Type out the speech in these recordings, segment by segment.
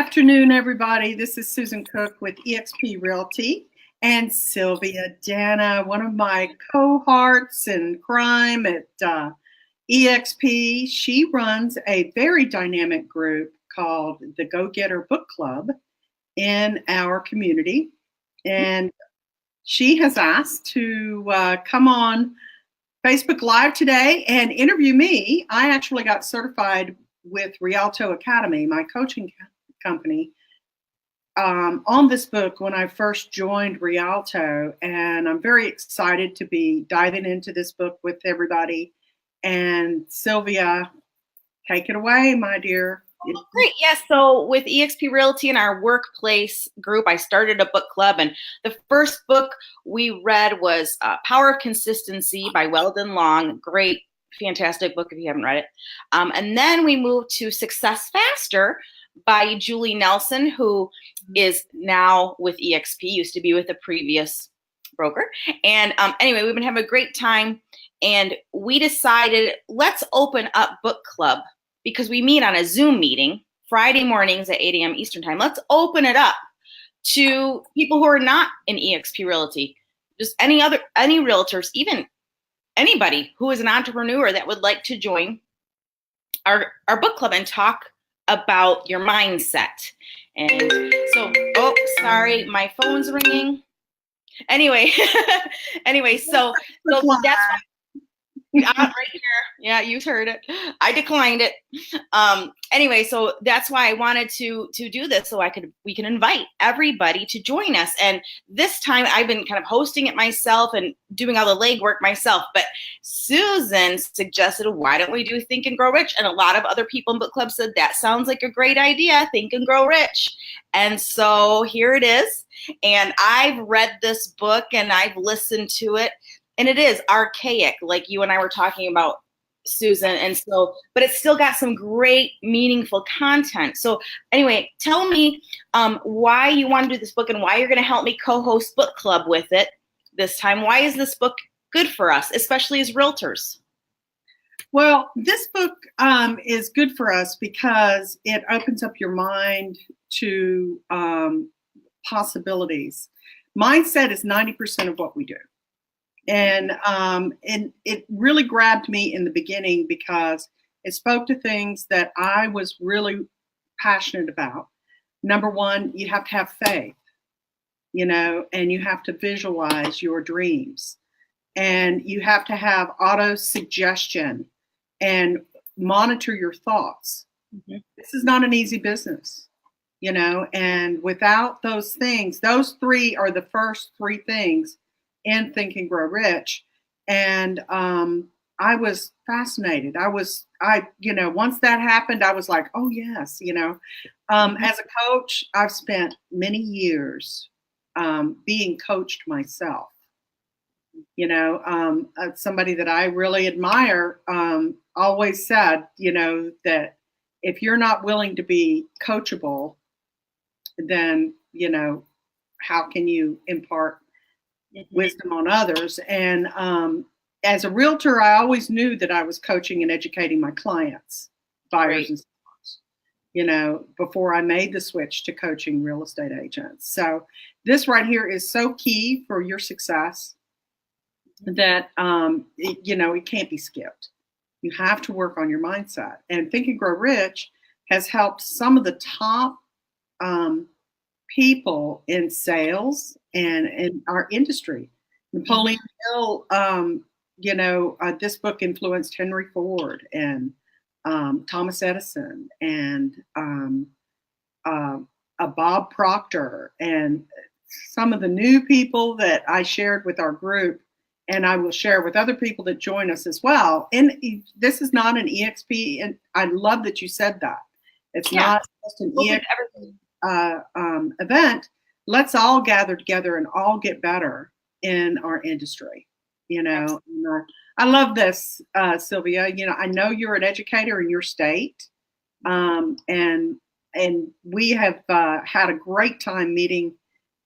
afternoon, everybody. This is Susan Cook with eXp Realty and Sylvia Dana, one of my cohorts in crime at eXp. She runs a very dynamic group called the Go Getter Book Club in our community. And she has asked to come on Facebook Live today and interview me. I actually got certified with Realtor Academy, my coaching company, on this book when I first joined Rialto, and I'm very excited to be diving into this book with everybody. And Sylvia, take it away, my dear. Great. Yes. So with eXp Realty in our workplace group, I started a book club, and the first book we read was Power of Consistency by Weldon Long. Great, fantastic book if you haven't read it. And then we moved to Success Faster by Julie Nelson, who is now with eXp, used to be with a previous broker. And anyway, we've been having a great time, and we decided let's open up book club because we meet on a Zoom meeting Friday mornings at 8 a.m. Eastern time. Let's open it up to people who are not in eXp Realty, just any realtors, even anybody who is an entrepreneur that would like to join our book club and talk about your mindset. And so, oh, sorry, my phone's ringing. Anyway, so that's why. Right here. Yeah, you heard it. I declined it. Anyway, so that's why I wanted to do this so we can invite everybody to join us. And this time I've been kind of hosting it myself and doing all the legwork myself. But Susan suggested, why don't we do Think and Grow Rich? And a lot of other people in book club said that sounds like a great idea. Think and Grow Rich. And so here it is. And I've read this book and I've listened to it. And it is archaic, like you and I were talking about, Susan. And so, but it's still got some great, meaningful content. So anyway, tell me why you want to do this book and why you're going to help me co-host book club with it this time. Why is this book good for us, especially as realtors? Well, this book is good for us because it opens up your mind to possibilities. Mindset is 90% of what we do. And it really grabbed me in the beginning because it spoke to things that I was really passionate about. Number one, you have to have faith, and you have to visualize your dreams, and you have to have auto suggestion and monitor your thoughts. Mm-hmm. This is not an easy business, and without those things, those three are the first three things in Think and Grow Rich. And I was fascinated. Once that happened, I was like, oh yes, as a coach, I've spent many years being coached myself. Somebody that I really admire always said, that if you're not willing to be coachable, then, how can you impart wisdom on others? And as a realtor, I always knew that I was coaching and educating my clients, buyers and sellers, before I made the switch to coaching real estate agents. So this right here is so key for your success that, it can't be skipped. You have to work on your mindset. And Think and Grow Rich has helped some of the top people in sales and in our industry. Napoleon Hill, this book influenced Henry Ford and Thomas Edison and Bob Proctor and some of the new people that I shared with our group, and I will share with other people that join us as well. And this is not an eXp, and I love that you said that. It's not just an eXp event. Let's all gather together and all get better in our industry. I love this, Sylvia. I know you're an educator in your state, and we have had a great time meeting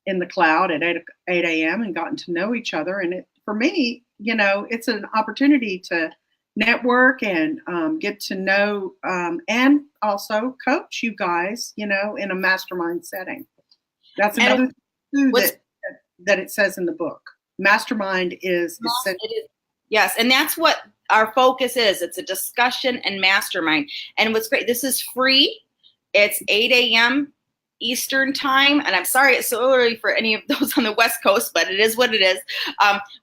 in the cloud at 8 a.m. and gotten to know each other. And for me, it's an opportunity to network and get to know and also coach you guys, in a mastermind setting. That's another thing too that it says in the book. Mastermind is essential. It is. Yes, and that's what our focus is. It's a discussion and mastermind. And what's great, this is free. It's 8 a.m. Eastern time. And I'm sorry it's so early for any of those on the West Coast, but it is what it is.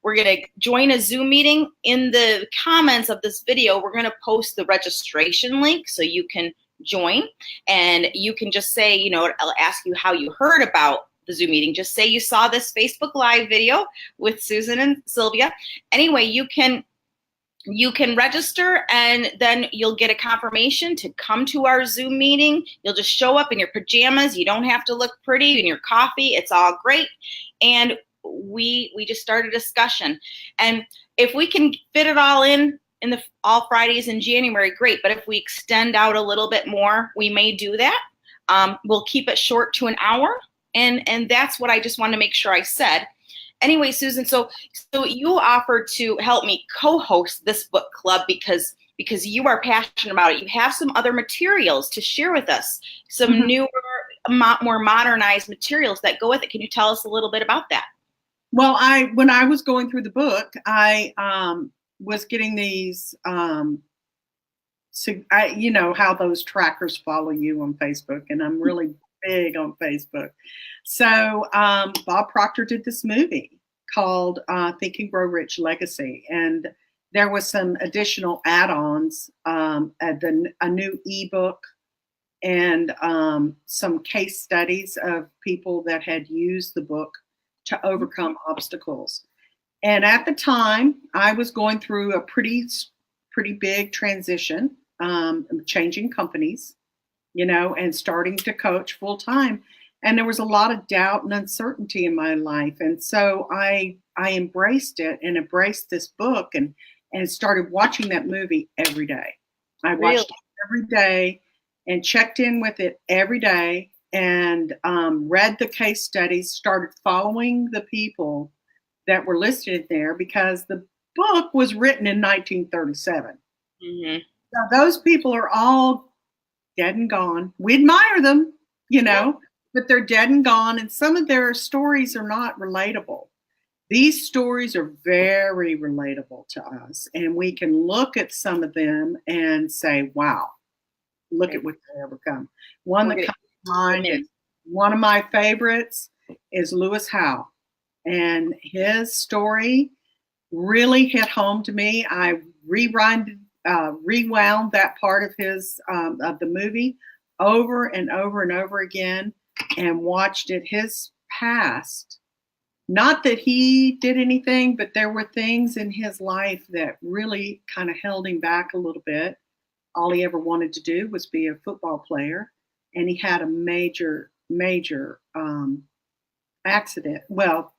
We're going to join a Zoom meeting. In the comments of this video, we're going to post the registration link so you can join. And you can just say, I'll ask you how you heard about the Zoom meeting. Just say you saw this Facebook Live video with Susan and Sylvia. Anyway, you can register, and then you'll get a confirmation to come to our Zoom meeting. You'll just show up in your pajamas. You don't have to look pretty, in your coffee. It's all great. And we just start a discussion. And if we can fit it all in the all Fridays in January, great. But if we extend out a little bit more, we may do that. We'll keep it short to an hour. And that's what I just wanted to make sure I said. Anyway, Susan, so you offered to help me co-host this book club because you are passionate about it. You have some other materials to share with us, some newer, more modernized materials that go with it. Can you tell us a little bit about that? Well, when I was going through the book, I was getting these, how those trackers follow you on Facebook, and I'm really big on Facebook. So Bob Proctor did this movie called Think and Grow Rich Legacy. And there was some additional add-ons, a new ebook, and some case studies of people that had used the book to overcome obstacles. And at the time, I was going through a pretty big transition, changing companies, and starting to coach full time. And there was a lot of doubt and uncertainty in my life. And so I embraced it and embraced this book and started watching that movie every day. I watched it every day and checked in with it every day and read the case studies, started following the people that were listed there because the book was written in 1937. Mm-hmm. So those people are all dead and gone. We admire them, but they're dead and gone. And some of their stories are not relatable. These stories are very relatable to us. And we can look at some of them and say, wow, look at what they overcome. One that comes to mind, is one of my favorites, is Lewis Howe. And his story really hit home to me. I rewound that part of his of the movie over and over and over again and watched it. His past, not that he did anything, but there were things in his life that really kind of held him back a little bit. All he ever wanted to do was be a football player, and he had a major accident. Well,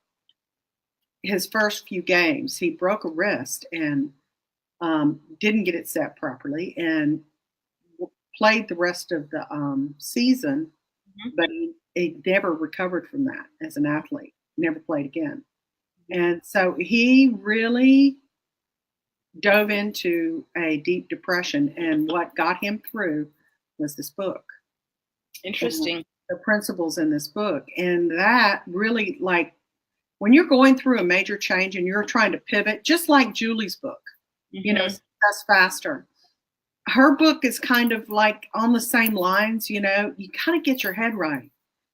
his first few games, he broke a wrist and didn't get it set properly and played the rest of the season, but he never recovered from that as an athlete, never played again. And so he really dove into a deep depression, and what got him through was this book. Interesting. The principles in this book. And that really, like, when you're going through a major change and you're trying to pivot, just like Julie's book, Success Faster. Her book is kind of like on the same lines, you kind of get your head right.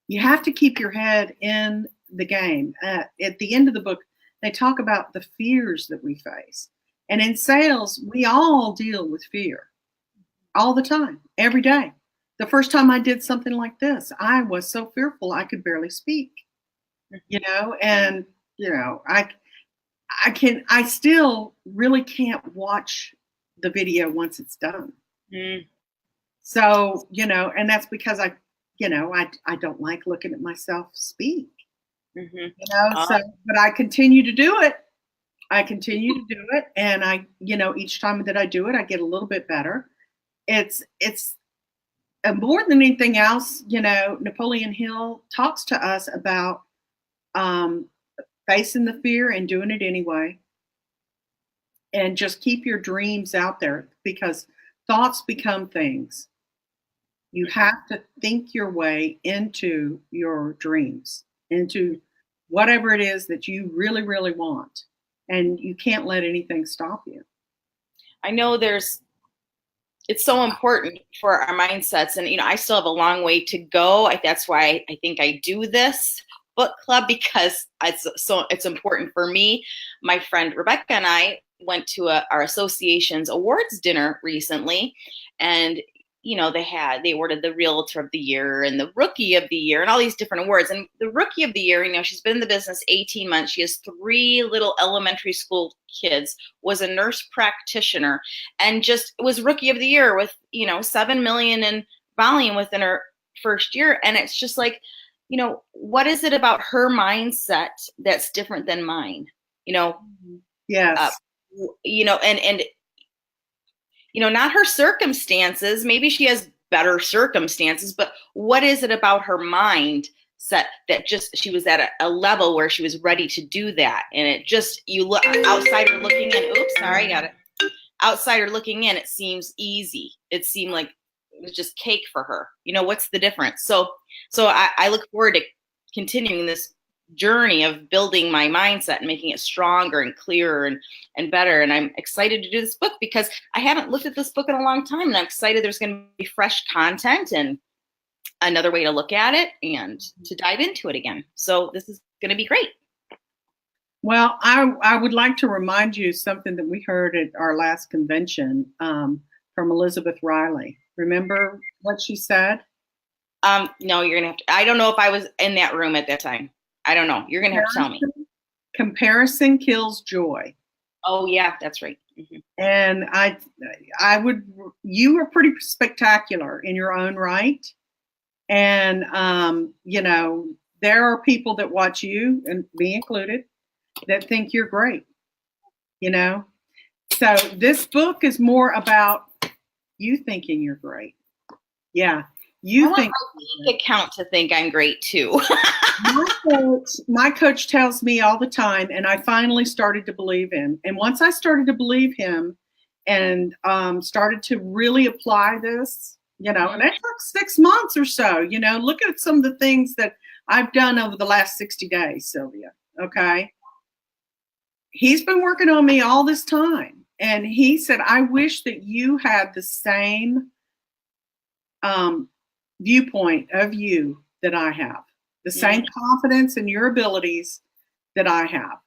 You have to keep your head in the game. At the end of the book, they talk about the fears that we face. And in sales, we all deal with fear all the time, every day. The first time I did something like this, I was so fearful I could barely speak, and, I still really can't watch the video once it's done. So, and that's because I don't like looking at myself speak, so, but I continue to do it. And I, each time that I do it, I get a little bit better. It's more than anything else, Napoleon Hill talks to us about facing the fear and doing it anyway. and just keep your dreams out there, because thoughts become things. You have to think your way into your dreams, into whatever it is that you really, really want. And you can't let anything stop you. I know it's so important for our mindsets. And, I still have a long way to go. That's why I think I do this book club, because it's important for me. My friend Rebecca and I went to our association's awards dinner recently, and they awarded the Realtor of the Year and the Rookie of the Year and all these different awards. And the Rookie of the Year, she's been in the business 18 months. She has 3 little elementary school kids, was a nurse practitioner, and just was Rookie of the Year with, 7 million in volume within her first year. And it's just like, what is it about her mindset that's different than mine? Yes. And not her circumstances. Maybe she has better circumstances, but what is it about her mind set that just she was at a level where she was ready to do that? And it just, you look outsider looking in. Oops, sorry, got it. Outsider looking in, it seems easy. It seemed like it was just cake for her. What's the difference? So I look forward to continuing this journey of building my mindset and making it stronger and clearer and better. And I'm excited to do this book because I haven't looked at this book in a long time, and I'm excited there's going to be fresh content and another way to look at it and to dive into it again. So this is going to be great. Well, I would like to remind you something that we heard at our last convention from Elizabeth Riley. Remember what she said? No, you're going to have to. I don't know if I was in that room at that time. I don't know. You're going to have to tell me. Comparison kills joy. Oh, yeah, that's right. Mm-hmm. And you were pretty spectacular in your own right. And, there are people that watch you, and me included, that think you're great, So this book is more about you thinking you're great. Yeah. I want my bank account to think I'm great too. my coach tells me all the time, and I finally started to believe him. And once I started to believe him and started to really apply this, and it took 6 months or so, look at some of the things that I've done over the last 60 days, Sylvia. Okay. He's been working on me all this time. And he said, I wish that you had the same viewpoint of you that I have, the same confidence in your abilities that I have.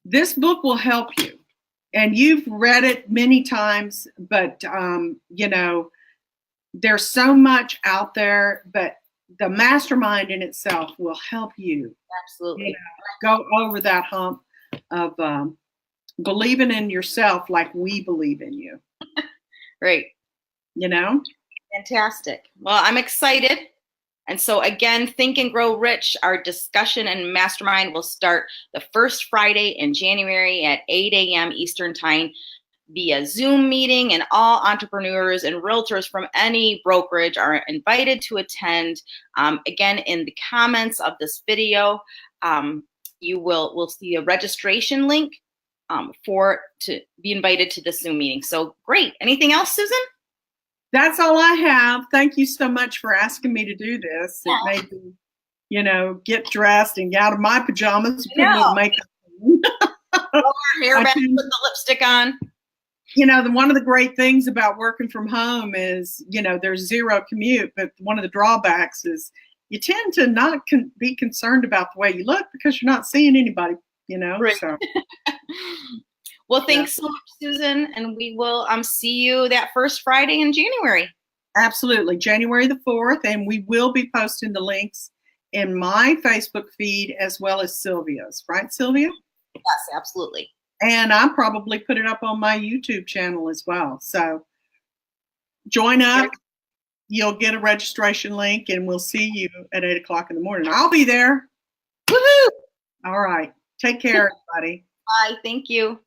This book will help you. And you've read it many times, but, there's so much out there, but the mastermind in itself will help you. Absolutely. Go over that hump of believing in yourself like we believe in you. Right. Fantastic. Well, I'm excited. And so again, Think and Grow Rich, our discussion and mastermind will start the first Friday in January at 8 a.m. Eastern Time via Zoom meeting, and all entrepreneurs and realtors from any brokerage are invited to attend. Again, in the comments of this video, we'll see a registration link to be invited to the Zoom meeting. So great. Anything else, Susan? That's all I have. Thank you so much for asking me to do this. It made me, get dressed and get out of my pajamas and put a little makeup on. Hair back, put the lipstick on. One of the great things about working from home is, there's zero commute, but one of the drawbacks is you tend to not be concerned about the way you look because you're not seeing anybody, Right. So. Well, thanks so much, Susan, and we will see you that first Friday in January. Absolutely, January the 4th, and we will be posting the links in my Facebook feed as well as Sylvia's. Right, Sylvia? Yes, absolutely. And I'll probably put it up on my YouTube channel as well. So join up. You'll get a registration link, and we'll see you at 8 o'clock in the morning. I'll be there. Woohoo! All right. Take care, everybody. Bye. Thank you.